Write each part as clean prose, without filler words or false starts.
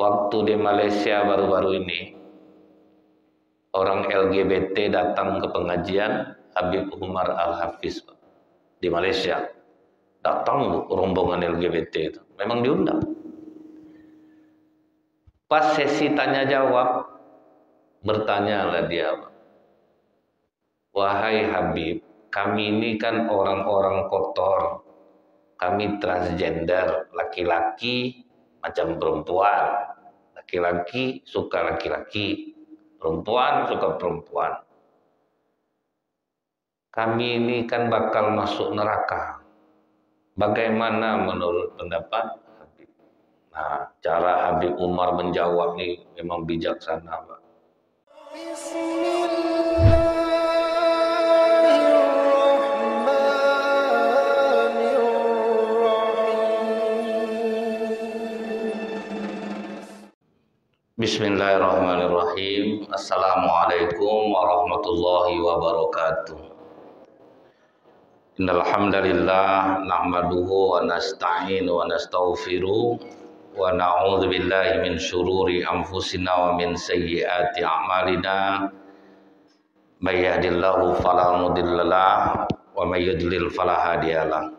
waktu di Malaysia baru-baru ini, orang LGBT datang ke pengajian Habib Umar Al-Hafiz di Malaysia. Datang rombongan LGBT itu, memang diundang. Pas sesi tanya jawab, bertanyalah dia, wahai Habib, kami ini kan orang-orang kotor, kami transgender, laki-laki macam perempuan, laki-laki suka laki-laki, perempuan suka perempuan. Kami ini kan bakal masuk neraka. Bagaimana menurut pendapat Habib? Nah, cara Habib Umar menjawab ini memang bijaksana, Pak. Bismillahirrahmanirrahim. Assalamualaikum warahmatullahi wabarakatuh. Innal hamdalillah nahmaduhu wa nasta'inu wa nastaghfiruh wa na'udzu billahi min syururi anfusina wa min sayyiati a'malina. May yahdihillahu fala mudhillalah wa may yudlil fala hadiyalah.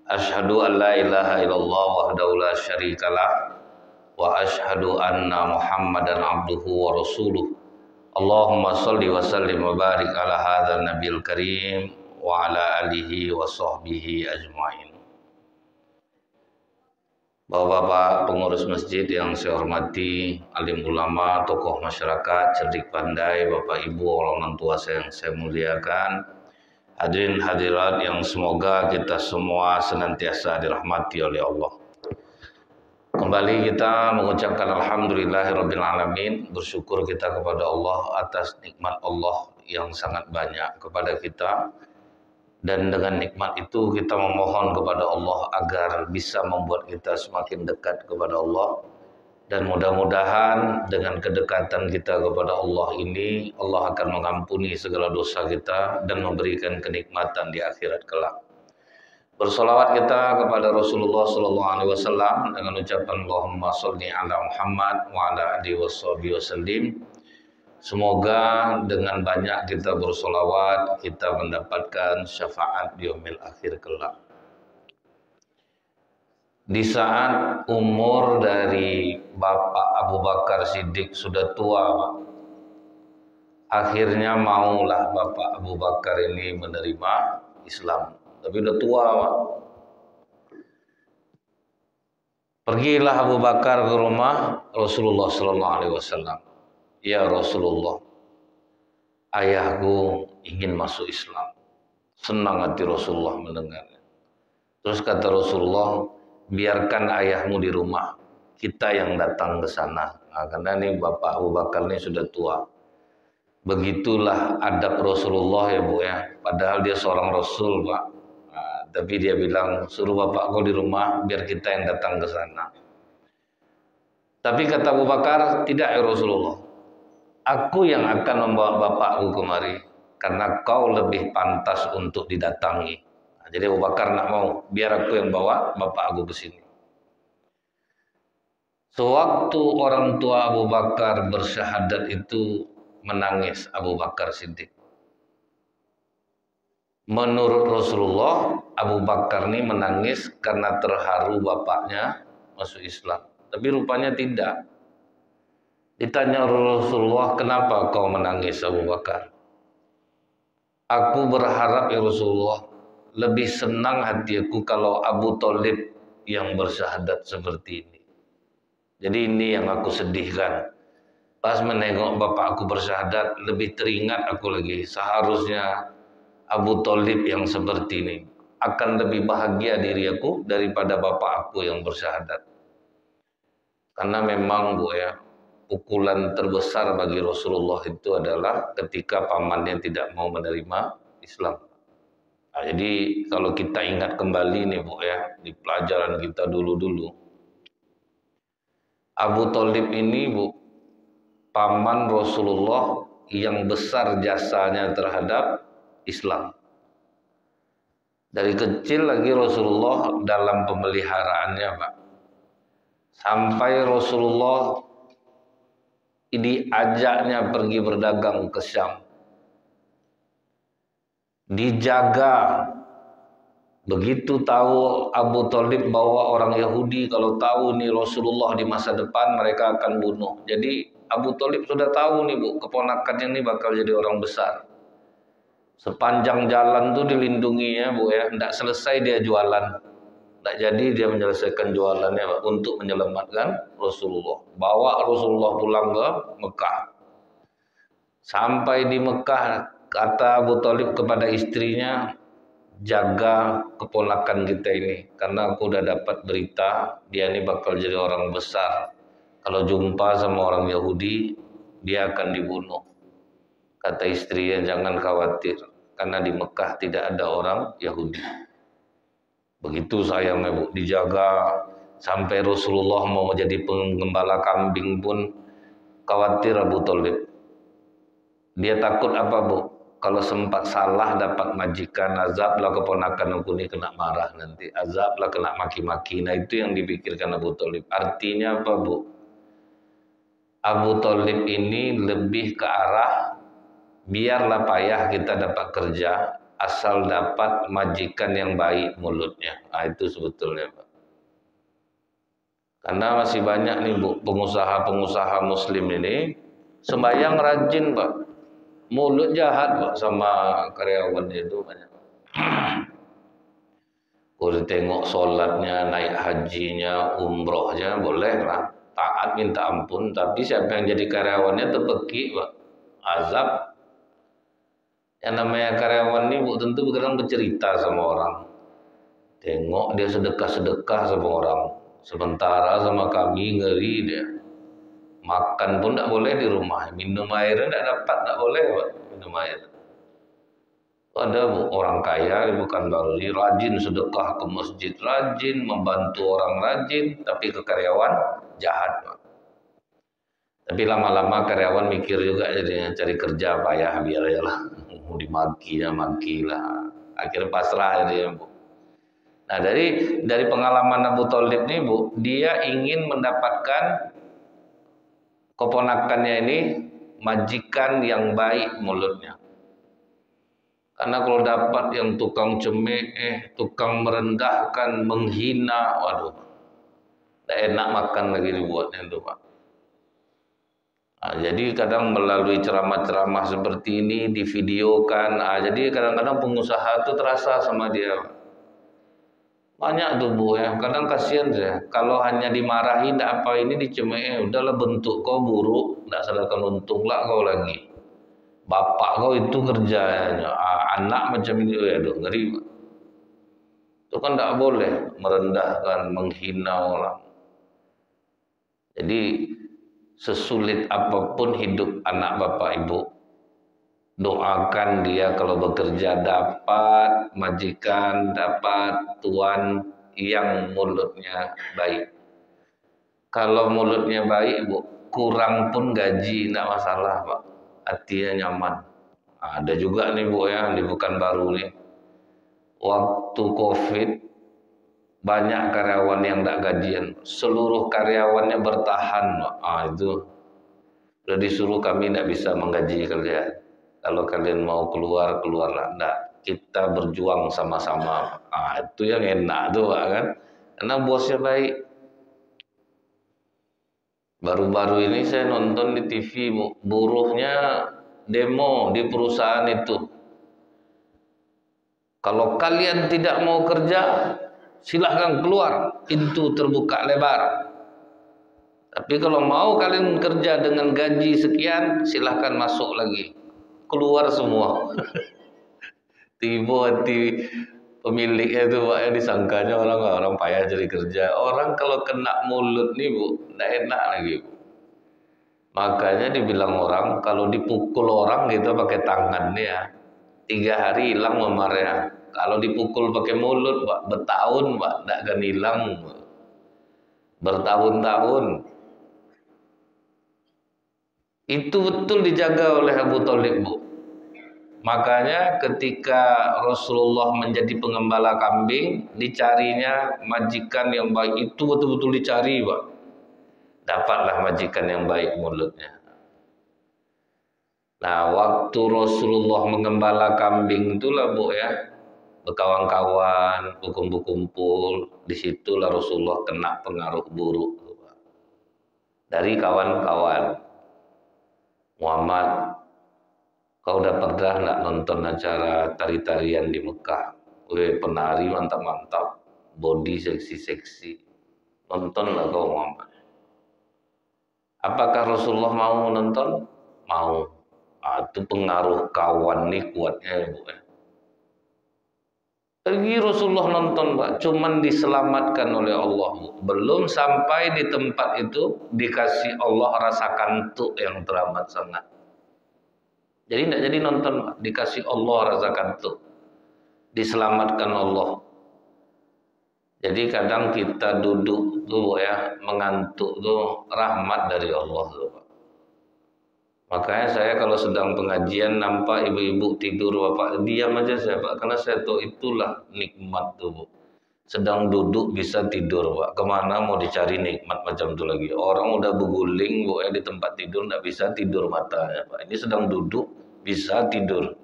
Asyhadu an la ilaha illallah wahdahu la syarikalah wa asyhadu anna Muhammadan abduhu wa rasuluh. Allahumma shalli wa sallim wa barik ala hadzal nabiyil karim wa ala alihi wa sahbihi ajma'in. Bapak-bapak pengurus masjid yang saya hormati, alim ulama, tokoh masyarakat, cerdik pandai, bapak ibu, orang tua yang saya muliakan, hadirin hadirat yang semoga kita semua senantiasa dirahmati oleh Allah. Kembali kita mengucapkan alhamdulillahirabbil alamin, bersyukur kita kepada Allah atas nikmat Allah yang sangat banyak kepada kita. Dan dengan nikmat itu kita memohon kepada Allah agar bisa membuat kita semakin dekat kepada Allah. Dan mudah-mudahan dengan kedekatan kita kepada Allah ini, Allah akan mengampuni segala dosa kita dan memberikan kenikmatan di akhirat kelak. Bersolawat kita kepada Rasulullah SAW dengan ucapan Allahumma sholli ala Muhammad wa ala alihi wasallim. Semoga dengan banyak kita bersolawat, kita mendapatkan syafaat di yaumil akhir kelak. Di saat umur dari Bapak Abu Bakar Siddiq sudah tua, Pak, akhirnya maulah Bapak Abu Bakar ini menerima Islam. Tapi udah tua, Pak. Pergilah Abu Bakar ke rumah Rasulullah SAW. Ya Rasulullah, ayahku ingin masuk Islam. Senang hati Rasulullah mendengarnya. Terus kata Rasulullah, biarkan ayahmu di rumah, kita yang datang ke sana. Nah, karena ini Bapak Abu Bakar ini sudah tua. Begitulah adab Rasulullah ya Bu ya. Padahal dia seorang Rasul, Pak. Nah, tapi dia bilang, suruh bapakku di rumah, biar kita yang datang ke sana. Tapi kata Abu Bakar, tidak ya Rasulullah. Aku yang akan membawa bapakku kemari, karena kau lebih pantas untuk didatangi. Nah, jadi Abu Bakar nak mau, biar aku yang bawa bapak aku ke sini. Sewaktu orang tua Abu Bakar bersyahadat itu menangis Abu Bakar Siddiq. Menurut Rasulullah, Abu Bakar ini menangis karena terharu bapaknya masuk Islam. Tapi rupanya tidak. Ditanya Rasulullah, kenapa kau menangis Abu Bakar? Aku berharap ya Rasulullah, lebih senang hati aku kalau Abu Thalib yang bersyahadat seperti ini. Jadi ini yang aku sedihkan. Pas menengok bapak aku bersyahadat, lebih teringat aku lagi. Seharusnya Abu Thalib yang seperti ini. Akan lebih bahagia diri aku daripada bapak aku yang bersyahadat. Karena memang Bu ya, pukulan terbesar bagi Rasulullah itu adalah ketika pamannya tidak mau menerima Islam. Nah, jadi kalau kita ingat kembali nih Bu ya, di pelajaran kita dulu-dulu, Abu Thalib ini Bu, paman Rasulullah yang besar jasanya terhadap Islam. Dari kecil lagi Rasulullah dalam pemeliharaannya Pak. Sampai Rasulullah diajaknya pergi berdagang ke Syam. Dijaga. Begitu tahu Abu Thalib bawa orang Yahudi, kalau tahu nih Rasulullah di masa depan mereka akan bunuh. Jadi Abu Thalib sudah tahu nih Bu, keponakannya ini bakal jadi orang besar. Sepanjang jalan tuh dilindungi ya Bu ya, tidak selesai dia jualan. Tidak jadi dia menyelesaikan jualannya Pak, untuk menyelamatkan Rasulullah. Bawa Rasulullah pulang ke Mekah. Sampai di Mekah kata Abu Thalib kepada istrinya, jaga keponakan kita ini, karena aku udah dapat berita dia ini bakal jadi orang besar. Kalau jumpa sama orang Yahudi dia akan dibunuh. Kata istrinya, jangan khawatir karena di Mekah tidak ada orang Yahudi. Begitu sayangnya Bu, dijaga sampai Rasulullah mau jadi penggembala kambing pun khawatir Abu Thalib. Dia takut apa Bu? Kalau sempat salah dapat majikan, azablah keponakan aku ini kena marah nanti, azablah kena maki-maki. Nah itu yang dipikirkan Abu Thalib. Artinya apa Bu? Abu Thalib ini lebih ke arah biarlah payah kita dapat kerja, asal dapat majikan yang baik mulutnya. Nah itu sebetulnya Pak. Karena masih banyak nih Bu, pengusaha-pengusaha muslim ini sembahyang rajin Pak. Mulut jahat Pak sama karyawannya itu banyak. Udah tengok sholatnya, naik hajinya, umrohnya boleh lah, taat minta ampun. Tapi siapa yang jadi karyawannya terpeki Pak, azab. Yang namanya karyawan ini Bu tentu kadang bercerita sama orang. Tengok dia sedekah-sedekah sama orang, sementara sama kami ngeri dia. Makan pun tidak boleh di rumah, minum air tidak dapat, tidak boleh Pak, minum air. Ada Bu, orang kaya bukan baru ini rajin sedekah ke masjid, rajin membantu orang, rajin, tapi ke karyawan jahat Pak. Tapi lama-lama karyawan mikir juga jadinya cari kerja payah biar ya lah, mau dimaki lah, akhirnya pasrah dia Bu. Nah dari pengalaman Abu Thalib nih Bu, dia ingin mendapatkan keponakannya ini majikan yang baik mulutnya. Karena kalau dapat yang tukang cemeh, tukang merendahkan, menghina, waduh, tidak enak makan lagi dibuatnya itu Pak. Nah, jadi kadang melalui ceramah-ceramah seperti ini divideokan, jadi kadang-kadang pengusaha itu terasa sama dia. Banyak tuh Bu ya, kadang kasihan saya. Kalau hanya dimarahi, tidak apa ini dicemeh, udahlah bentuk kau buruk, tidak sadarkan untung lah kau lagi. Bapak kau itu kerjanya, anak macam ini, aduh ngeri. Itu kan tidak boleh merendahkan, menghina orang. Jadi sesulit apapun hidup anak bapak ibu, doakan dia kalau bekerja dapat majikan, dapat tuan yang mulutnya baik. Kalau mulutnya baik Bu, kurang pun gaji tidak masalah Pak, hatinya nyaman. Ada juga nih Bu ya, di Pekanbaru nih, waktu Covid banyak karyawan yang tidak gajian, seluruh karyawannya bertahan Pak. Itu sudah disuruh kami tidak bisa menggaji kalian. Kalau kalian mau keluar, keluarlah. Enggak, kita berjuang sama-sama. Itu yang enak tuh Pak kan. Karena bosnya baik. Baru-baru ini saya nonton di TV, buruhnya demo di perusahaan itu. Kalau kalian tidak mau kerja, silahkan keluar. Pintu terbuka lebar. Tapi kalau mau kalian kerja dengan gaji sekian, silahkan masuk lagi. Keluar semua. Tiba hati pemiliknya itu Pak ya, disangkanya orang payah cari kerja. Orang kalau kena mulut nih Bu, tidak enak lagi Bu. Makanya dibilang orang kalau dipukul orang gitu pakai tangan ya, 3 hari hilang memarnya. Kalau dipukul pakai mulut Pak, bertahun Pak, tidak akan hilang. Bertahun-tahun. Itu betul dijaga oleh Abu Thalib Bu. Makanya ketika Rasulullah menjadi pengembala kambing, dicarinya majikan yang baik, itu betul-betul dicari Pak. dapatlah majikan yang baik mulutnya. Nah, waktu Rasulullah mengembala kambing itulah Bu ya, berkawan-kawan, berkumpul-kumpul, disitulah Rasulullah kena pengaruh buruk dari kawan-kawan. Muhammad, kau udah pernah nggak nonton acara tari-tarian di Mekah? Weh, penari mantap-mantap, body seksi-seksi. Nonton nggak kau Muhammad? Apakah Rasulullah mau nonton? Mau. Itu pengaruh kawan nih kuatnya ya Bu. Pergi Rasulullah nonton Pak, cuman diselamatkan oleh Allah Bu. Belum sampai di tempat itu dikasih Allah rasa kantuk yang teramat sangat. Jadi tidak jadi nonton Pak, dikasih Allah rasa kantuk. Diselamatkan Allah. Jadi kadang kita duduk tuh ya, mengantuk tuh rahmat dari Allah tuh Pak. Makanya saya kalau sedang pengajian nampak ibu-ibu tidur Bapak, diam aja saya Pak, karena saya tahu itulah nikmat tuh Bu. Sedang duduk bisa tidur Pak, kemana mau dicari nikmat macam itu lagi. Orang udah berguling Bu ya di tempat tidur, nggak bisa tidur matanya Pak. Ini sedang duduk bisa tidur.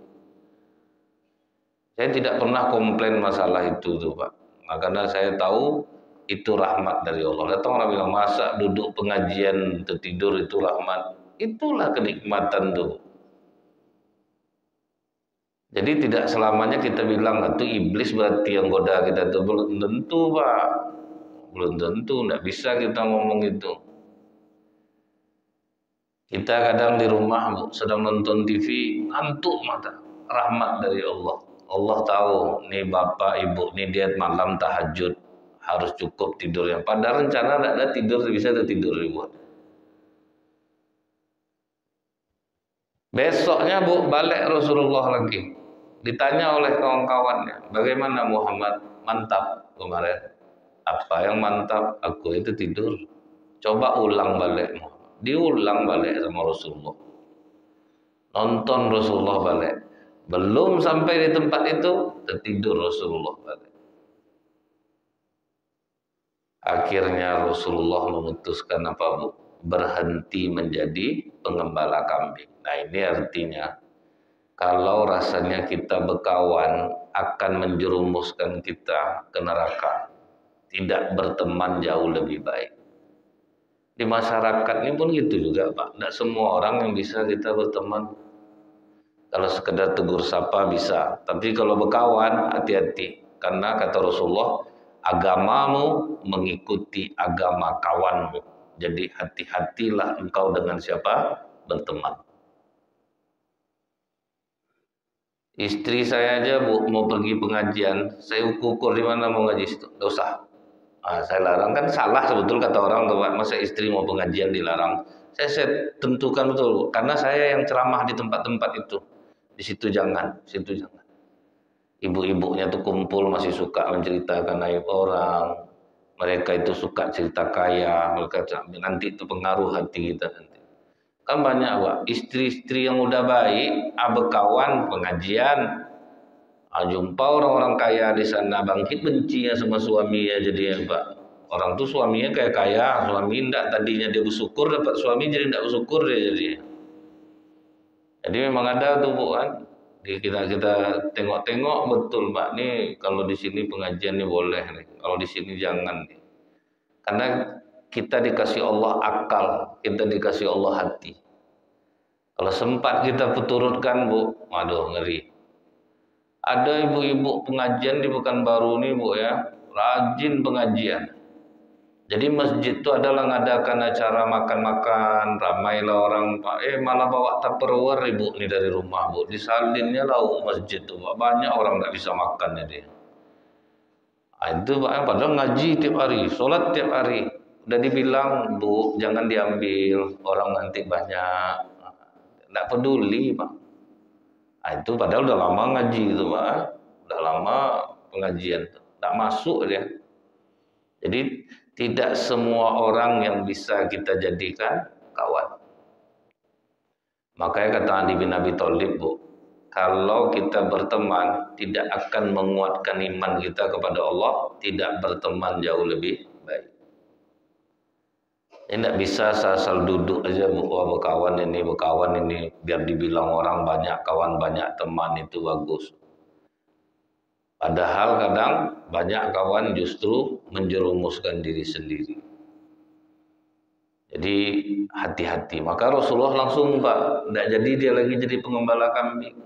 Saya tidak pernah komplain masalah itu tuh Pak. Nah, karena saya tahu itu rahmat dari Allah. Datang orang bilang, masa duduk pengajian tertidur itu rahmat. Itulah kenikmatan tuh. Jadi tidak selamanya kita bilang itu iblis berarti yang goda kita tuh, belum tentu Pak. Belum tentu, tidak bisa kita ngomong itu. Kita kadang di rumah Bu, sedang nonton TV, ngantuk mata. Rahmat dari Allah. Allah tahu, nih bapak ibu, nih dia malam tahajud, harus cukup tidurnya. Padahal rencana tidak ada tidur, bisa tidur ribuan. Besoknya Bu, balik Rasulullah lagi. Ditanya oleh kawan-kawannya, bagaimana Muhammad? Mantap kemarin. Apa yang mantap? Aku itu tidur. Coba ulang balik Muhammad. Diulang balik sama Rasulullah. Nonton Rasulullah balik. Belum sampai di tempat itu, tertidur Rasulullah balik. Akhirnya Rasulullah memutuskan apa Bu? Berhenti menjadi pengembala kambing. Nah ini artinya, kalau rasanya kita berkawan akan menjerumuskan kita ke neraka, tidak berteman jauh lebih baik. Di masyarakat ini pun gitu juga Pak, tidak semua orang yang bisa kita berteman. Kalau sekedar tegur sapa bisa, tapi kalau berkawan hati-hati, karena kata Rasulullah, agamamu mengikuti agama kawanmu. Jadi hati-hatilah engkau dengan siapa berteman. Istri saya aja Bu mau pergi pengajian, saya ukur di mana mau ngaji situ, nggak usah. Nah, saya larang, kan salah sebetul kata orang tuh Pak, masa istri mau pengajian dilarang. Saya tentukan betul Bu, karena saya yang ceramah di tempat-tempat itu. Di situ jangan, situ jangan. Ibu-ibunya tuh kumpul masih suka menceritakan aib orang. Mereka itu suka cerita kaya, mereka nanti itu pengaruh hati kita nanti. Kan banyak Pak, istri-istri yang udah baik, berkawan pengajian, jumpa orang-orang kaya di sana, bangkit bencinya sama suaminya jadinya Pak. Orang tuh suaminya kayak kaya, suami enggak, tadinya dia bersyukur dapat suami jadi enggak bersyukur dia jadinya. Jadi memang ada tuh Bu kan. Kita tengok-tengok betul Pak, nih kalau di sini pengajian nih boleh nih, kalau di sini jangan nih. Karena kita dikasih Allah akal, kita dikasih Allah hati. Kalau sempat kita peturutkan Bu, waduh ngeri. Ada ibu-ibu pengajian di Pekanbaru nih Bu ya, rajin pengajian. Jadi masjid itu adalah mengadakan acara makan-makan, ramailah orang Pak. Malah bawa tupperware Ibu nih dari rumah Bu, disalinnya lauk masjid tuh Pak. Banyak orang nggak bisa makan jadi. Itu Pak, padahal ngaji tiap hari, sholat tiap hari. Udah dibilang Bu, jangan diambil, orang nanti banyak. Nggak peduli Pak. Itu padahal udah lama ngaji gitu Pak, udah lama pengajian, nggak masuk dia. Jadi tidak semua orang yang bisa kita jadikan kawan. Makanya kata Ali bin Abi Thalib Bu, kalau kita berteman tidak akan menguatkan iman kita kepada Allah, tidak berteman jauh lebih baik. Tidak bisa asal duduk aja, wah berkawan ini, biar dibilang orang banyak kawan, banyak teman itu bagus. Padahal kadang banyak kawan justru menjerumuskan diri sendiri. Jadi hati-hati. Maka Rasulullah langsung Pak, tidak jadi dia lagi jadi pengembala kambing.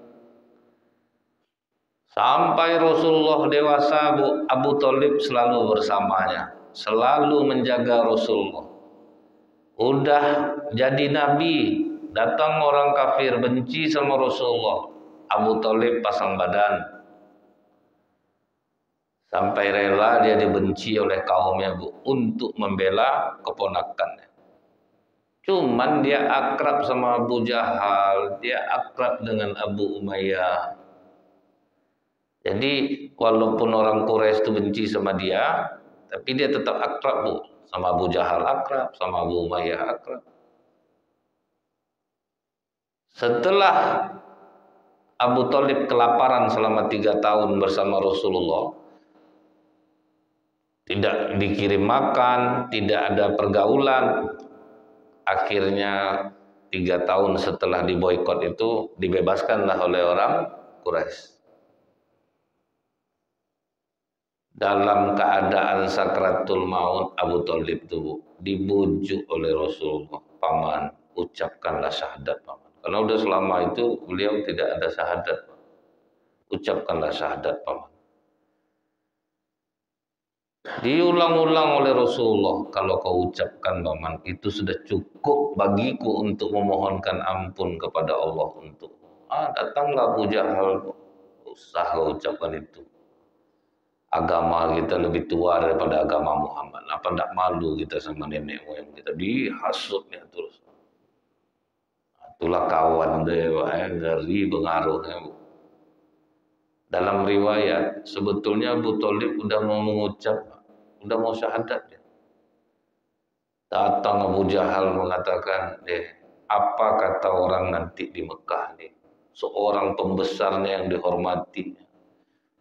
Sampai Rasulullah dewasa, Abu Thalib selalu bersamanya, selalu menjaga Rasulullah. Udah jadi nabi, datang orang kafir benci sama Rasulullah, Abu Thalib pasang badan. Sampai rela dia dibenci oleh kaumnya untuk membela keponakannya. Cuman dia akrab sama Abu Jahal, dia akrab dengan Abu Umayyah. Jadi walaupun orang Quraisy itu benci sama dia, tapi dia tetap akrab sama Abu Jahal akrab, sama Abu Umayyah akrab. Setelah Abu Thalib kelaparan selama 3 tahun bersama Rasulullah, tidak dikirim makan, tidak ada pergaulan. Akhirnya 3 tahun setelah diboikot itu dibebaskanlah oleh orang Quraisy. Dalam keadaan sakratul maut, Abu Thalib itu dibujuk oleh Rasulullah, paman, ucapkanlah syahadat paman. Karena udah selama itu beliau tidak ada syahadat. Ucapkanlah syahadat paman. Diulang-ulang oleh Rasulullah, kalau kau ucapkan paman, itu sudah cukup bagiku untuk memohonkan ampun kepada Allah untuk. Datanglah Abu Jahal, usaha ucapan itu. Agama kita lebih tua daripada agama Muhammad. Apa tidak malu kita sama nenek moyang kita? Dihasutnya terus. Itulah kawan deh, ngeri pengaruhnya. Dalam riwayat, sebetulnya Abu Thalib udah mau mengucap, udah mau syahadat dia. Datang Abu Jahal mengatakan, apa kata orang nanti di Mekah nih? Seorang pembesarnya yang dihormati.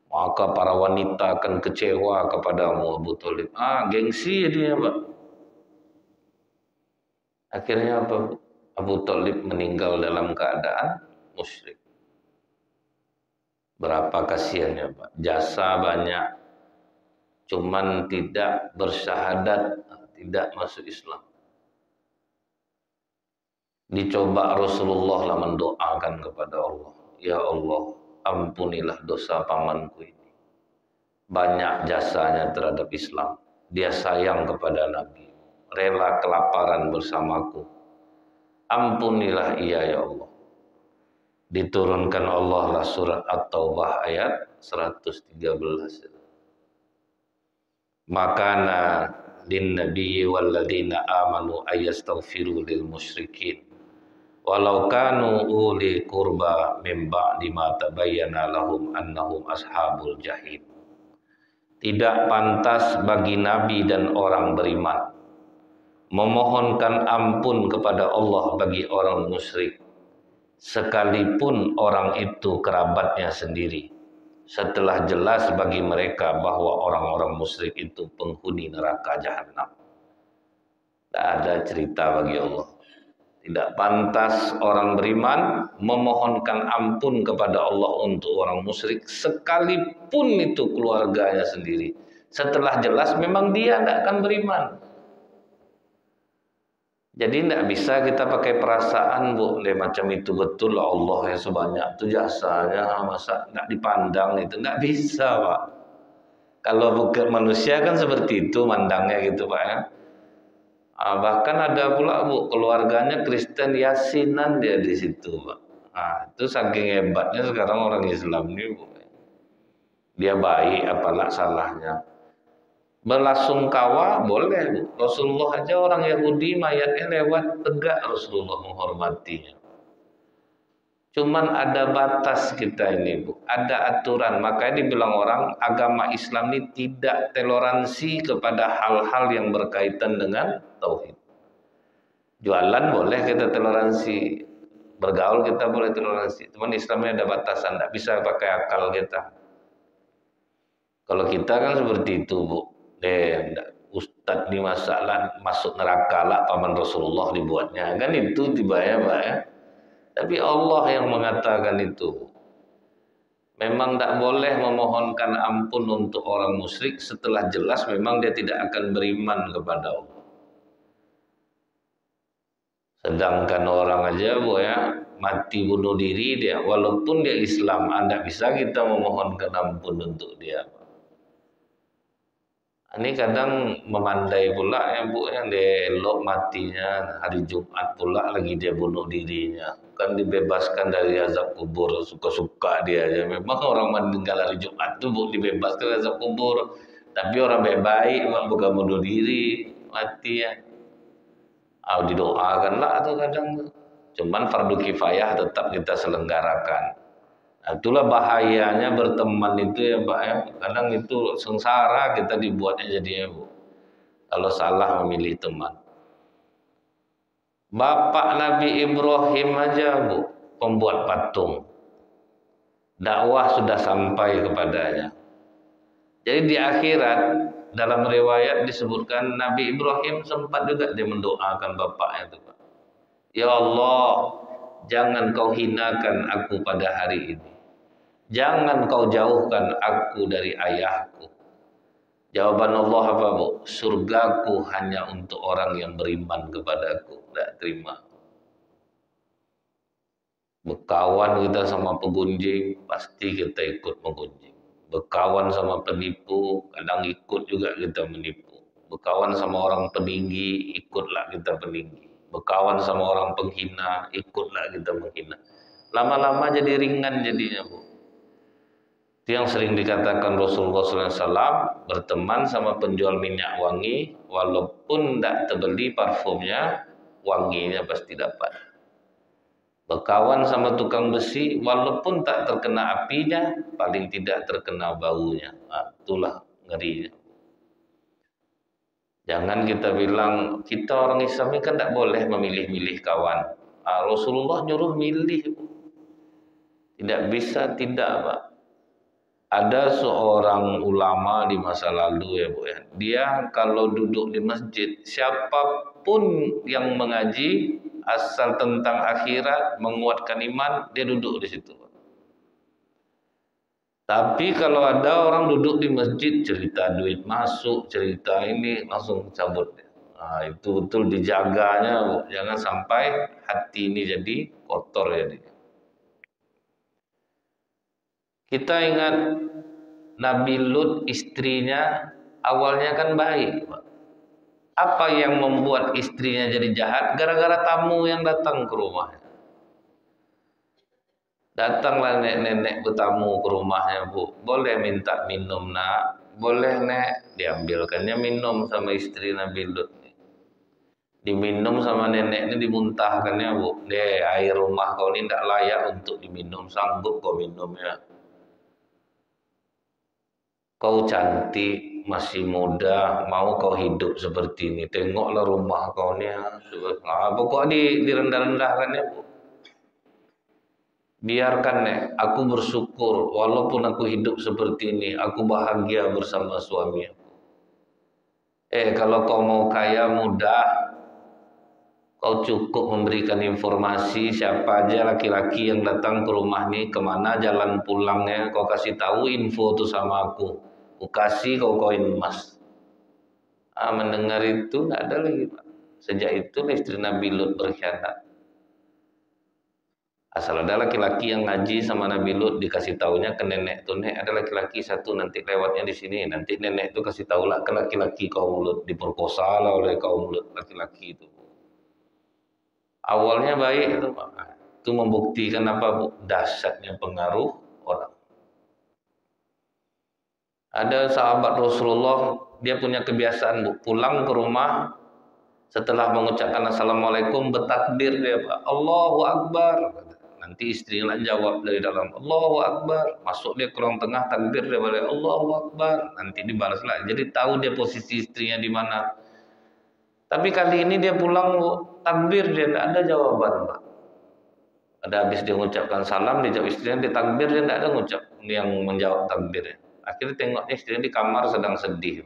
Maka para wanita akan kecewa kepadamu Abu Thalib. Gengsi dia Pak. Akhirnya apa? Abu Thalib meninggal dalam keadaan musyrik. Berapa kasihannya Pak. Jasa banyak. Cuman tidak bersyahadat. Tidak masuk Islam. Dicoba Rasulullah lah mendoakan kepada Allah. Ya Allah, ampunilah dosa pamanku ini. Banyak jasanya terhadap Islam. Dia sayang kepada Nabi. Rela kelaparan bersamaku. Ampunilah ia ya Allah. Diturunkan Allah lah surat At-Taubah ayat 113. Makana lin nabiyyi walladzina amanu ayastaghfiru lil musyrikin. Walau kanu uli kurba min ba'di ma tabayyana lahum annahum ashabul jahim. Tidak pantas bagi nabi dan orang beriman memohonkan ampun kepada Allah bagi orang musyrik, sekalipun orang itu kerabatnya sendiri, setelah jelas bagi mereka bahwa orang-orang musyrik itu penghuni neraka jahanam. Tidak ada cerita bagi Allah. Tidak pantas orang beriman memohonkan ampun kepada Allah untuk orang musyrik, sekalipun itu keluarganya sendiri. Setelah jelas memang dia tidak akan beriman. Jadi tidak bisa kita pakai perasaan macam itu betul Allah yang sebanyak itu jasanya, masa tidak dipandang itu, tidak bisa Pak. Kalau bukan manusia kan seperti itu mandangnya gitu Pak ya. Bahkan ada pula keluarganya Kristen yasinan dia di situ Pak. Itu saking hebatnya sekarang orang Islam ini dia baik apalah salahnya. Belasungkawa boleh. Rasulullah aja orang Yahudi mayatnya lewat tegak Rasulullah menghormatinya. Cuman ada batas kita ini ada aturan. Makanya dibilang orang agama Islam ini tidak toleransi kepada hal-hal yang berkaitan dengan tauhid. Jualan boleh kita toleransi, bergaul kita boleh toleransi. Cuman Islamnya ada batasan, tidak bisa pakai akal kita. Kalau kita kan seperti itu Ustadz di masalah masuk neraka lah paman Rasulullah dibuatnya. Kan itu tiba ya Pak ya. Tapi Allah yang mengatakan itu. Memang tidak boleh memohonkan ampun untuk orang musyrik setelah jelas memang dia tidak akan beriman kepada Allah. Sedangkan orang aja Bu ya, mati bunuh diri dia, walaupun dia Islam, Anda bisa kita memohonkan ampun untuk dia. Ini kadang memandai pula ya Bu, yang dia elok matinya hari Jumat pula lagi dia bunuh dirinya. Kan dibebaskan dari azab kubur, suka-suka dia aja. Memang orang meninggal hari Jumat itu Bu dibebaskan dari azab kubur. Tapi orang baik-baik bukan bunuh diri, mati ya. Didoakanlah atau kadang. Cuman fardu kifayah tetap kita selenggarakan. Nah, itulah bahayanya berteman itu ya Pak ya. Kadang itu sengsara kita dibuatnya jadinya Bu. Kalau salah memilih teman. Bapak Nabi Ibrahim aja Bu, pembuat patung. Dakwah sudah sampai kepadanya. Jadi di akhirat dalam riwayat disebutkan Nabi Ibrahim sempat juga dia mendoakan bapaknya itu Pak. Ya Allah, jangan kau hinakan aku pada hari ini. Jangan kau jauhkan aku dari ayahku. Jawaban Allah apa Bu? Surgaku hanya untuk orang yang beriman kepadaku. Tidak terima. Berkawan kita sama pegunjing, pasti kita ikut menggunjing. Berkawan sama penipu, kadang ikut juga kita menipu. Berkawan sama orang peninggi, ikutlah kita peninggi. Berkawan sama orang penghina, ikutlah kita menghina. Lama-lama jadi ringan jadinya Bu. Itu yang sering dikatakan Rasulullah SAW, berteman sama penjual minyak wangi, walaupun tidak terbeli parfumnya, wanginya pasti dapat. Berkawan sama tukang besi, walaupun tak terkena apinya, paling tidak terkena baunya. Nah, itulah ngerinya. Jangan kita bilang, kita orang Islam ini kan tidak boleh memilih-milih kawan. Rasulullah nyuruh milih. Tidak bisa, tidak Pak. Ada seorang ulama di masa lalu ya Bu ya. Dia kalau duduk di masjid, siapapun yang mengaji asal tentang akhirat, menguatkan iman, dia duduk di situ. Tapi kalau ada orang duduk di masjid, cerita duit masuk, cerita ini, langsung cabut. Nah, itu betul dijaganya Bu. Jangan sampai hati ini jadi kotor ya. Kita ingat Nabi Lut istrinya awalnya kan baik. Apa yang membuat istrinya jadi jahat? Gara-gara tamu yang datang ke rumahnya. Datanglah nenek-nenek bertamu ke rumahnya Bu. Boleh minta minum nak? Boleh nek. Diambilkannya minum sama istri Nabi Lut. Diminum sama nenek ini dimuntahkannya Bu. Air rumah kau ini tidak layak untuk diminum. Sanggup kau minum ya. Kau cantik, masih muda, mau kau hidup seperti ini. Tengoklah rumah kau ni. Pokoknya direndah-rendahkan ya Bu. Biarkan nek, aku bersyukur walaupun aku hidup seperti ini, aku bahagia bersama suami aku. Kalau kau mau kaya mudah, kau cukup memberikan informasi siapa aja laki-laki yang datang ke rumah ini, kemana jalan pulangnya, kau kasih tahu info itu sama aku. Aku kasih kau koin emas. Mendengar itu tidak ada lagi Pak. Sejak itu istri Nabi Lut berkhianat. Asal ada laki-laki yang ngaji sama Nabi Lut, dikasih taunya ke nenek tuh, nek ada laki-laki satu nanti lewatnya di sini, nanti nenek itu kasih tahu lah ke laki-laki kaum Lut, diperkosa lah oleh kaum Lut laki-laki itu. Awalnya baik itu Pak. Itu membuktikan apa Bu? Dahsyatnya pengaruh orang. Ada sahabat Rasulullah, dia punya kebiasaan Bu, pulang ke rumah setelah mengucapkan Assalamualaikum bertakbir dia Pak, Allahu Akbar. Nanti istrinya jawab dari dalam Allahu Akbar, masuk dia ke ruang tengah takbir dia balik Allahu Akbar, nanti dibalas lagi. Jadi tahu dia posisi istrinya di mana. Tapi kali ini dia pulang takbir dia tidak ada jawaban Pak. Ada habis dia mengucapkan salam, dia jawab istrinya, dia takbir dia tidak ada ngucap yang menjawab takbirnya. Akhirnya tengok istrinya di kamar sedang sedih.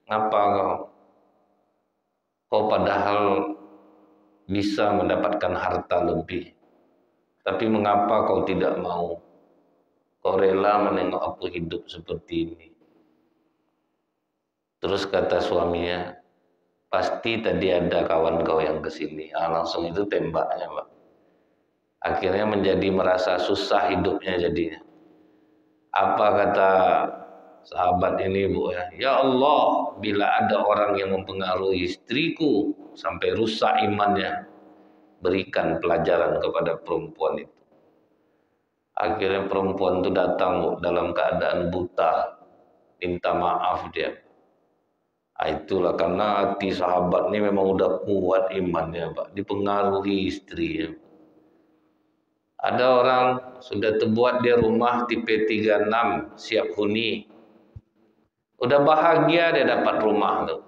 Ngapa kau? Kau padahal bisa mendapatkan harta lebih. Tapi mengapa kau tidak mau? Kau rela menengok aku hidup seperti ini. Terus kata suaminya, pasti tadi ada kawan kau yang kesini. Langsung itu tembaknya, Pak. Akhirnya menjadi merasa susah hidupnya jadinya. Apa kata sahabat ini, Bu? Ya Allah, bila ada orang yang mempengaruhi istriku sampai rusak imannya, berikan pelajaran kepada perempuan itu. Akhirnya perempuan itu datang, Bu, dalam keadaan buta, minta maaf dia. Itulah karena hati sahabat ini memang udah kuat imannya, Pak, dipengaruhi istrinya. Ada orang sudah terbuat dia rumah tipe 36 siap huni. Udah bahagia dia dapat rumah tuh.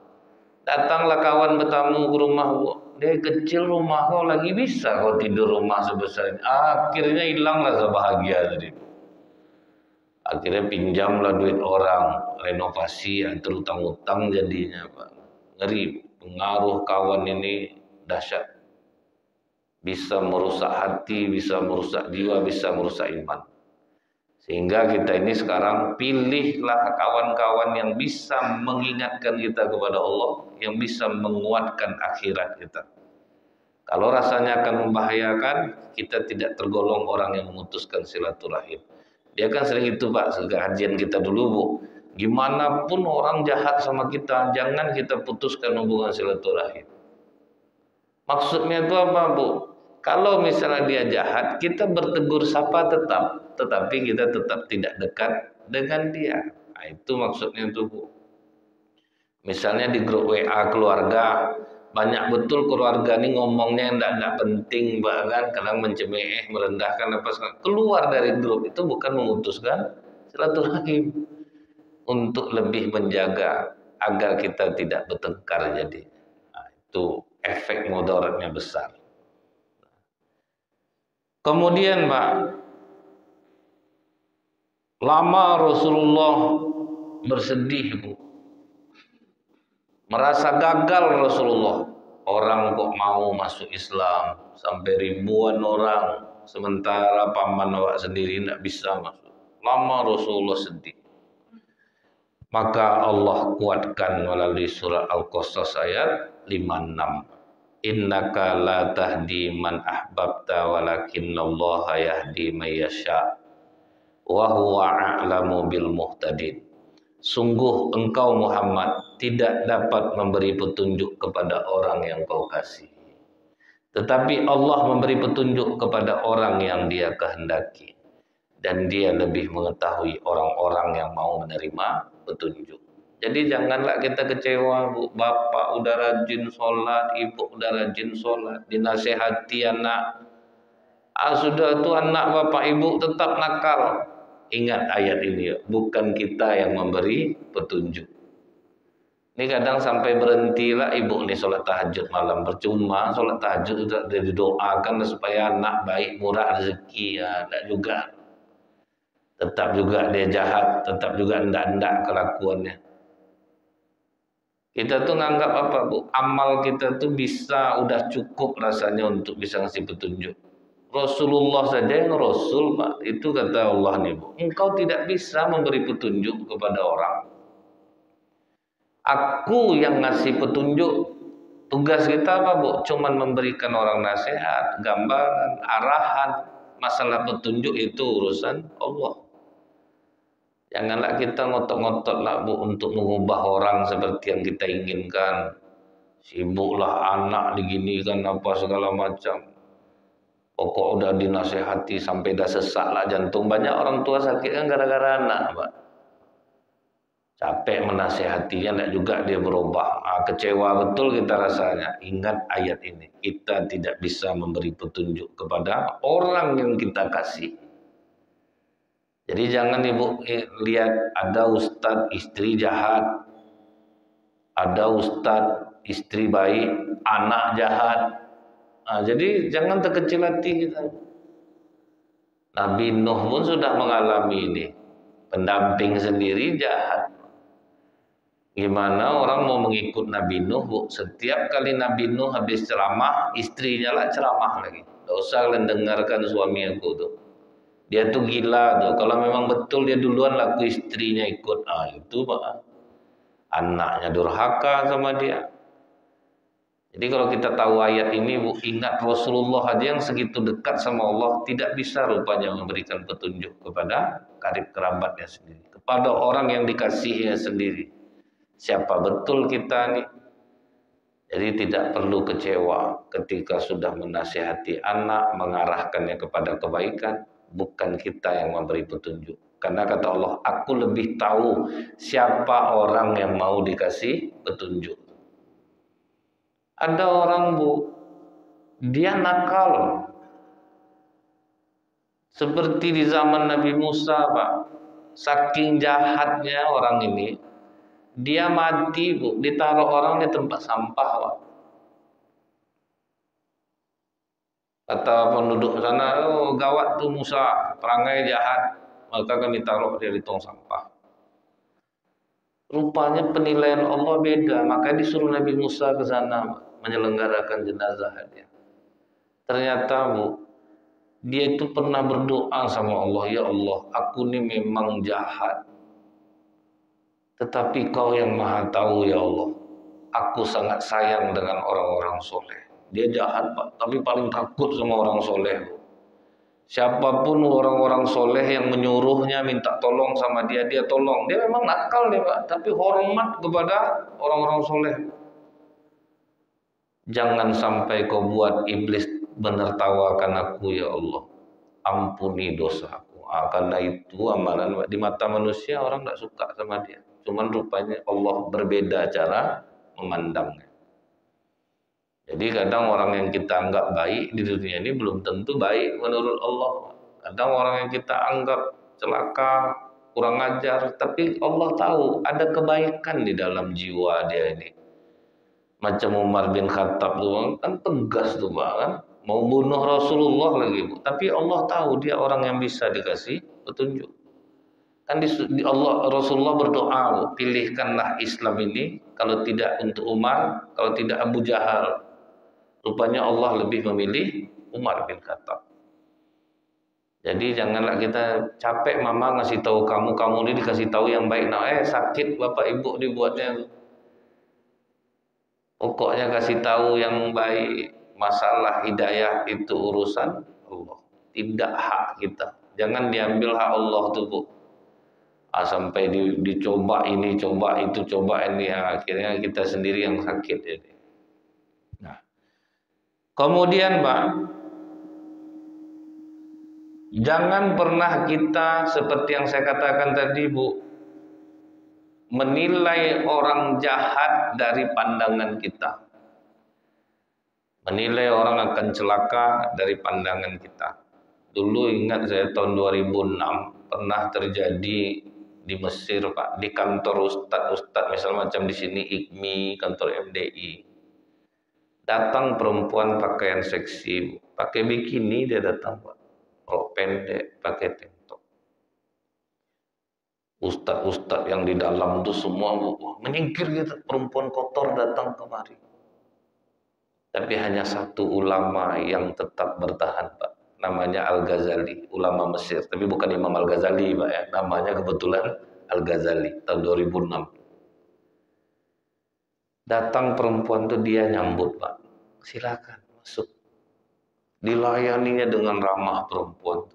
Datanglah kawan bertamu ke rumah, Bu. Dia kecil rumah kau lagi bisa kau tidur rumah sebesar ini. Akhirnya hilanglah rasa bahagia tadi. Akhirnya pinjamlah duit orang, renovasi, terutang-utang jadinya, Pak. Ngeri, pengaruh kawan ini dahsyat. Bisa merusak hati, bisa merusak jiwa, bisa merusak iman. Sehingga kita ini sekarang pilihlah kawan-kawan yang bisa mengingatkan kita kepada Allah, yang bisa menguatkan akhirat kita. Kalau rasanya akan membahayakan, kita tidak tergolong orang yang memutuskan silaturahim. Dia kan sering itu, Pak, kajian kita dulu, Bu. Gimana pun orang jahat sama kita, jangan kita putuskan hubungan silaturahim. Maksudnya itu apa, Bu? Kalau misalnya dia jahat, kita bertegur sapa tetap, tetapi kita tetap tidak dekat dengan dia. Nah, itu maksudnya itu, Bu. Misalnya di grup WA keluarga, banyak betul keluarga ini ngomongnya yang tidak penting, bahkan kadang mencemeh, merendahkan apa segala. Keluar dari grup itu bukan memutuskan silaturahim, untuk lebih menjaga agar kita tidak bertengkar jadi. Nah, itu efek mudaratnya besar. Kemudian, Pak, lama Rasulullah bersedih, Bu. Merasa gagal Rasulullah. Orang kok mau masuk Islam sampai ribuan orang, sementara paman awak sendiri tidak bisa masuk. Lama Rasulullah sedih. Maka Allah kuatkan melalui surah Al-Qasas ayat 56. Innaka la tahdi man ahbabta walakinallaha yahdi man yasha wa huwa a'lamu bil muhtadin. Sungguh engkau Muhammad tidak dapat memberi petunjuk kepada orang yang kau kasih, tetapi Allah memberi petunjuk kepada orang yang dia kehendaki, dan dia lebih mengetahui orang-orang yang mau menerima petunjuk. Jadi janganlah kita kecewa, Bu. Bapak udah rajin sholat, ibu udah rajin sholat, dinasehati anak. Sudah tuh anak bapak ibu tetap nakal. Ingat ayat ini, bukan kita yang memberi petunjuk. Ini kadang sampai berhentilah ibu nih sholat tahajud malam. Percuma sholat tahajud sudah didoakan supaya anak baik, murah rezeki. Ya, tidak juga. Tetap juga dia jahat, tetap juga endak-endak kelakuannya. Kita tuh nganggap apa, Bu? Amal kita tuh bisa, udah cukup rasanya untuk bisa ngasih petunjuk. Rasulullah saja yang Rasul, Pak. Itu kata Allah nih, Bu. Engkau tidak bisa memberi petunjuk kepada orang. Aku yang ngasih petunjuk. Tugas kita apa, Bu? Cuman memberikan orang nasihat, gambaran, arahan. Masalah petunjuk itu urusan Allah. Janganlah kita ngotot-ngotot lah, Bu, untuk mengubah orang seperti yang kita inginkan. Sibuklah anak diginikan apa segala macam. Pokok udah dinasehati sampai dah sesak lah jantung. Banyak orang tua sakit kan gara-gara anak, Pak. Capek menasehatinya, tidak juga dia berubah. Kecewa betul kita rasanya. Ingat ayat ini. Kita tidak bisa memberi petunjuk kepada orang yang kita kasih. Jadi jangan Ibu lihat ada ustadz istri jahat. Ada ustadz istri baik, anak jahat. Jadi jangan terkecil hati kita. Nabi Nuh pun sudah mengalami ini. Pendamping sendiri jahat. Gimana orang mau mengikut Nabi Nuh, Bu? Setiap kali Nabi Nuh habis ceramah, istrinya lah ceramah lagi. Tidak usah kalian dengarkan suami aku tuh. Dia tuh gila tuh. Kalau memang betul dia duluan, laku istrinya ikut. Ah itu Pak. Anaknya durhaka sama dia. Jadi kalau kita tahu ayat ini, Bu, ingat Rasulullah aja yang segitu dekat sama Allah tidak bisa rupanya memberikan petunjuk kepada karib kerabatnya sendiri, kepada orang yang dikasihinya sendiri. Siapa betul kita nih? Jadi tidak perlu kecewa ketika sudah menasihati anak, mengarahkannya kepada kebaikan, bukan kita yang memberi petunjuk. Karena kata Allah, aku lebih tahu siapa orang yang mau dikasih petunjuk. Ada orang, Bu, dia nakal. Seperti di zaman Nabi Musa, Pak. Saking jahatnya orang ini, dia mati, Bu, ditaruh orang di tempat sampah, Pak. Kata penduduk sana, oh gawat tuh Musa, perangai jahat, maka kami taruh dia di tong sampah. Rupanya penilaian Allah beda, maka disuruh Nabi Musa ke sana menyelenggarakan jenazah dia. Ternyata, Bu, dia itu pernah berdoa sama Allah, ya Allah, aku ini memang jahat. Tetapi kau yang maha tahu ya Allah, aku sangat sayang dengan orang-orang soleh. Dia jahat Pak, tapi paling takut sama orang soleh. Siapapun orang-orang soleh yang menyuruhnya minta tolong sama dia, dia tolong. Dia memang nakal dia Pak, tapi hormat kepada orang-orang soleh. Jangan sampai kau buat iblis menertawakan aku ya Allah. Ampuni dosaku. Karena itu amalan di mata manusia orang tidak suka sama dia. Cuman rupanya Allah berbeda cara memandangnya. Jadi kadang orang yang kita anggap baik di dunia ini belum tentu baik menurut Allah. Kadang orang yang kita anggap celaka, kurang ajar, tapi Allah tahu ada kebaikan di dalam jiwa dia ini. Macam Umar bin Khattab tuh kan tegas tuh Pak, kan? Mau bunuh Rasulullah lagi, Bu. Tapi Allah tahu dia orang yang bisa dikasih petunjuk. Kan Allah Rasulullah berdoa, Bu, pilihkanlah Islam ini, kalau tidak untuk Umar, kalau tidak Abu Jahal. Rupanya Allah lebih memilih Umar bin Khattab. Jadi janganlah kita capek mama ngasih tahu kamu ini dikasih tahu yang baik. Nah, sakit bapak ibu dibuatnya. Pokoknya kasih tahu yang baik. Masalah hidayah itu urusan Allah, tidak hak kita. Jangan diambil hak Allah tuh, Bu. Sampai dicoba ini, coba itu, coba ini, akhirnya kita sendiri yang sakit. Jadi. Nah, kemudian, Pak, jangan pernah kita seperti yang saya katakan tadi, Bu, menilai orang jahat dari pandangan kita. Menilai orang akan celaka dari pandangan kita. Dulu ingat saya tahun 2006 pernah terjadi di Mesir, Pak, di kantor ustadz misalnya macam di sini IKMI, kantor MDI. Datang perempuan pakaian seksi, pakai bikini dia datang, Pak. Rok pendek, pakai tank top. Ustadz yang di dalam itu semua menyingkir gitu, perempuan kotor datang kemari. Tapi hanya satu ulama yang tetap bertahan, Pak. Namanya Al-Ghazali, ulama Mesir. Tapi bukan Imam Al-Ghazali, Pak, ya. Namanya kebetulan Al-Ghazali, tahun 2006. Datang perempuan itu dia nyambut, Pak. Silakan masuk. Dilayaninya dengan ramah perempuan.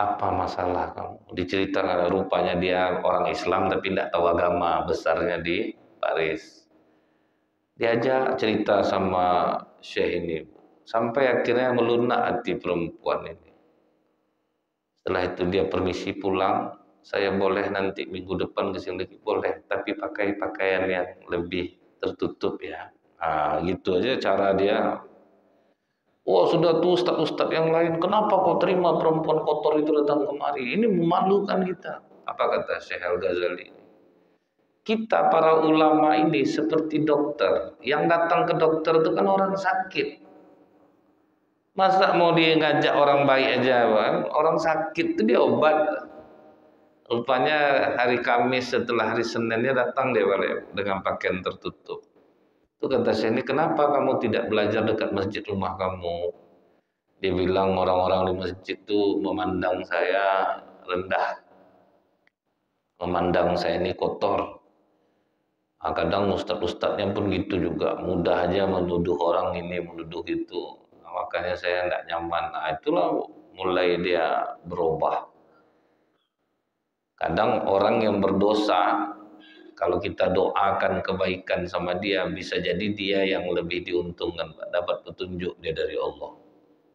Apa masalah kamu? Diceritakan rupanya dia orang Islam tapi tidak tahu agama, besarnya di Paris. Diajak cerita sama Syekh ini, sampai akhirnya melunak hati perempuan ini. Setelah itu dia permisi pulang, saya boleh nanti minggu depan kesini lagi? Boleh, tapi pakai pakaian yang lebih tertutup ya. Nah, gitu aja cara dia. Wah, sudah tuh ustadz yang lain, kenapa kau terima perempuan kotor itu datang kemari? Ini memalukan kita. Apa kata Syekh Al-Ghazali? Kita para ulama ini seperti dokter. Yang datang ke dokter itu kan orang sakit. Masa mau dia ngajak orang baik aja, Bang? Orang sakit itu dia obat. Rupanya hari Kamis setelah hari Seninnya datang dia balik dengan pakaian tertutup. Itu kata saya, ini kenapa kamu tidak belajar dekat masjid rumah kamu? Dia bilang orang-orang di masjid itu memandang saya rendah, memandang saya ini kotor. Nah, kadang ustadz-ustadznya pun gitu juga, mudah aja menuduh orang ini, menuduh itu. Nah, makanya saya tidak nyaman. Nah, itulah mulai dia berubah. Kadang orang yang berdosa, kalau kita doakan kebaikan sama dia, bisa jadi dia yang lebih diuntungkan, dapat petunjuk dia dari Allah.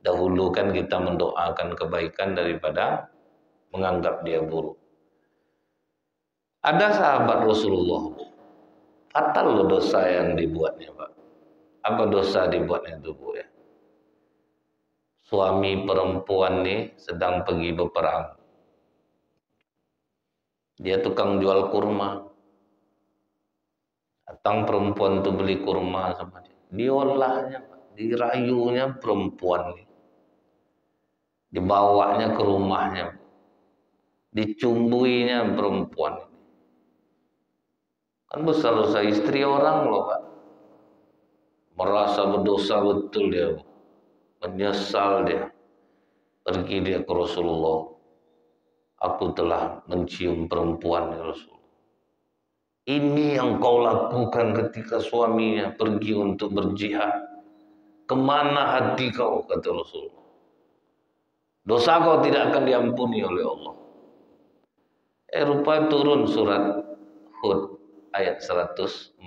Dahulu kan kita mendoakan kebaikan daripada menganggap dia buruk. Ada sahabat Rasulullah, fatal loh dosa yang dibuatnya, Pak. Apa dosa dibuatnya itu, Bu ya? Suami perempuan nih sedang pergi berperang. Dia tukang jual kurma. Datang perempuan tuh beli kurma sama dia. Diolahnya, dirayunya perempuan nih. Dibawanya ke rumahnya. Dicumbuinya perempuan. Kan besar dosa istri orang loh, Pak. Merasa berdosa betul dia. Menyesal dia. Pergi dia ke Rasulullah. Aku telah mencium perempuan ya Rasulullah. Ini yang kau lakukan ketika suaminya pergi untuk berjihad. Kemana hati kau, kata Rasulullah. Dosa kau tidak akan diampuni oleh Allah. Rupanya turun surat Hud ayat 114.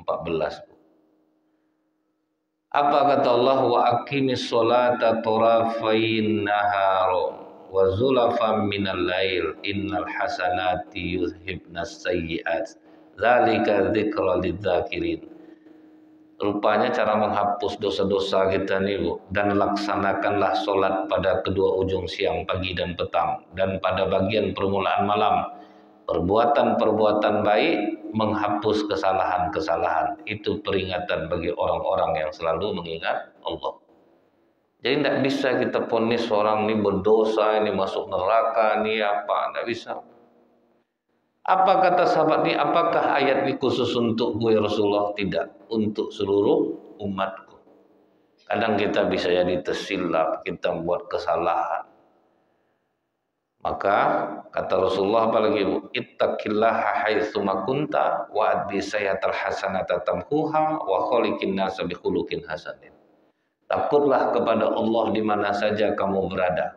Apa kata Allah? Wa aqimis sholata tarafain nahar wa zulafan minal lail innal hasanati yuzhibnas sayyi'at. Zalika dzikra lidzakirin. Rupanya cara menghapus dosa-dosa kita nih, Bu. Dan laksanakanlah sholat pada kedua ujung siang, pagi dan petang. Dan pada bagian permulaan malam. Perbuatan-perbuatan baik menghapus kesalahan-kesalahan. Itu peringatan bagi orang-orang yang selalu mengingat Allah. Jadi tidak bisa kita vonis orang ini berdosa, ini masuk neraka, ini apa. Tidak bisa. Apa kata sahabat ini? Apakah ayat ini khusus untuk gue Rasulullah? Tidak, untuk seluruh umatku. Kadang kita bisa jadi tersilap, kita buat kesalahan. Maka kata Rasulullah apalagi, ittaqillaha haitsu ma kunta wa addi sayyatal hasanata tamhuha wa khaliqin nasa bi khuluqin hasanin. Takutlah kepada Allah di mana saja kamu berada.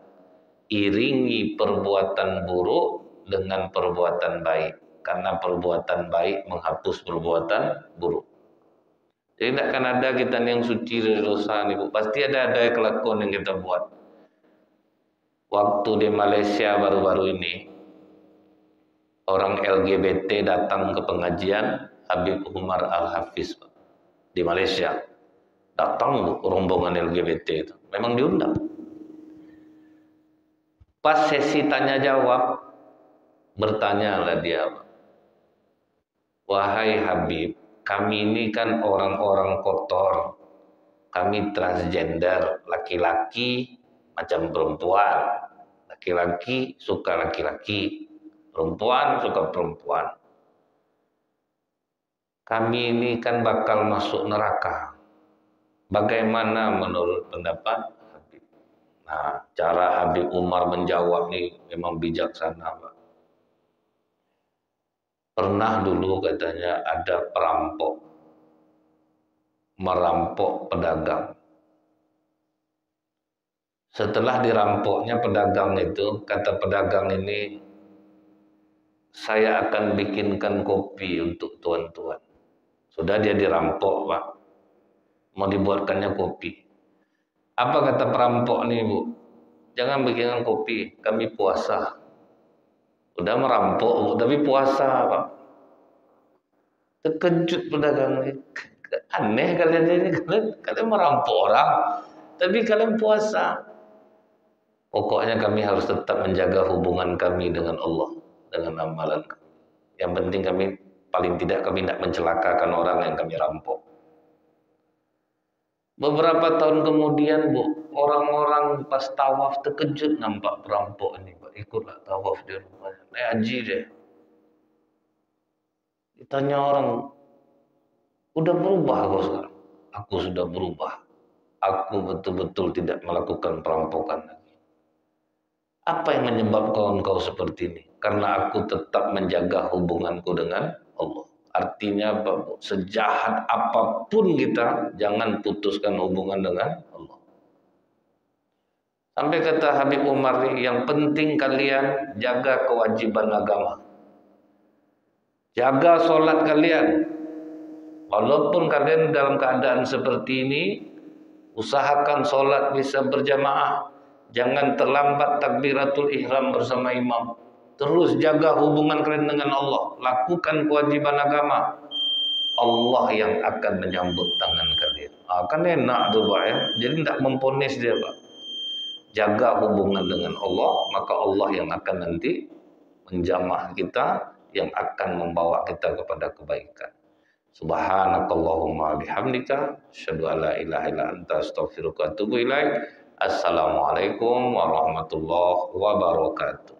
Iringi perbuatan buruk dengan perbuatan baik, karena perbuatan baik menghapus perbuatan buruk. Jadi tidak akan ada kita yang suci dari dosa nih, Bu. Pasti ada kelakuan yang kita buat. Waktu di Malaysia baru-baru ini, orang LGBT datang ke pengajian Habib Umar Al-Hafiz, Pak, di Malaysia. Datang, Bu, rombongan LGBT itu. Memang diundang. Pas sesi tanya jawab, bertanyalah dia, wahai Habib, kami ini kan orang-orang kotor, kami transgender, laki-laki macam perempuan, laki-laki suka laki-laki, perempuan suka perempuan. Kami ini kan bakal masuk neraka. Bagaimana menurut pendapat Habib? Nah, cara Habib Umar menjawab ini memang bijaksana, Pak. Pernah dulu katanya ada perampok merampok pedagang. Setelah dirampoknya pedagang itu, kata pedagang ini, saya akan bikinkan kopi untuk tuan-tuan. Sudah dia dirampok, Pak. Mau dibuatkannya kopi. Apa kata perampok nih, Bu? Jangan bikinkan kopi, kami puasa. Udah merampok, Bu, tapi puasa, Pak. Terkejut pedagang ini. Aneh kalian ini, kalian merampok orang, tapi kalian puasa. Pokoknya kami harus tetap menjaga hubungan kami dengan Allah, dengan amalan kami. Yang penting kami, paling tidak kami tidak mencelakakan orang yang kami rampok. Beberapa tahun kemudian, Bu, orang-orang pas tawaf terkejut nampak perampok ini, Pak. Ikutlah tawaf di rumahnya. Naik haji deh. Tanya orang, udah berubah kau sekarang? Aku sudah berubah. Aku betul-betul tidak melakukan perampokan lagi. Apa yang menyebabkan kau seperti ini? Karena aku tetap menjaga hubunganku dengan Allah. Artinya sejahat apapun kita, jangan putuskan hubungan dengan Allah. Sampai kata Habib Umar, yang penting kalian jaga kewajiban agama. Jaga sholat kalian. Walaupun kalian dalam keadaan seperti ini, usahakan sholat bisa berjamaah. Jangan terlambat takbiratul ihram bersama imam. Terus jaga hubungan kalian dengan Allah. Lakukan kewajiban agama. Allah yang akan menyambut tangan kalian. Kan enak tuh Pak ya. Jadi tidak memponis dia Pak. Jaga hubungan dengan Allah, maka Allah yang akan nanti menjamah kita, yang akan membawa kita kepada kebaikan. Subhanakallahumma bihamdika asyhadu an la ilaha illa anta astaghfiruka wa atubu ilaik. Assalamualaikum warahmatullahi wabarakatuh.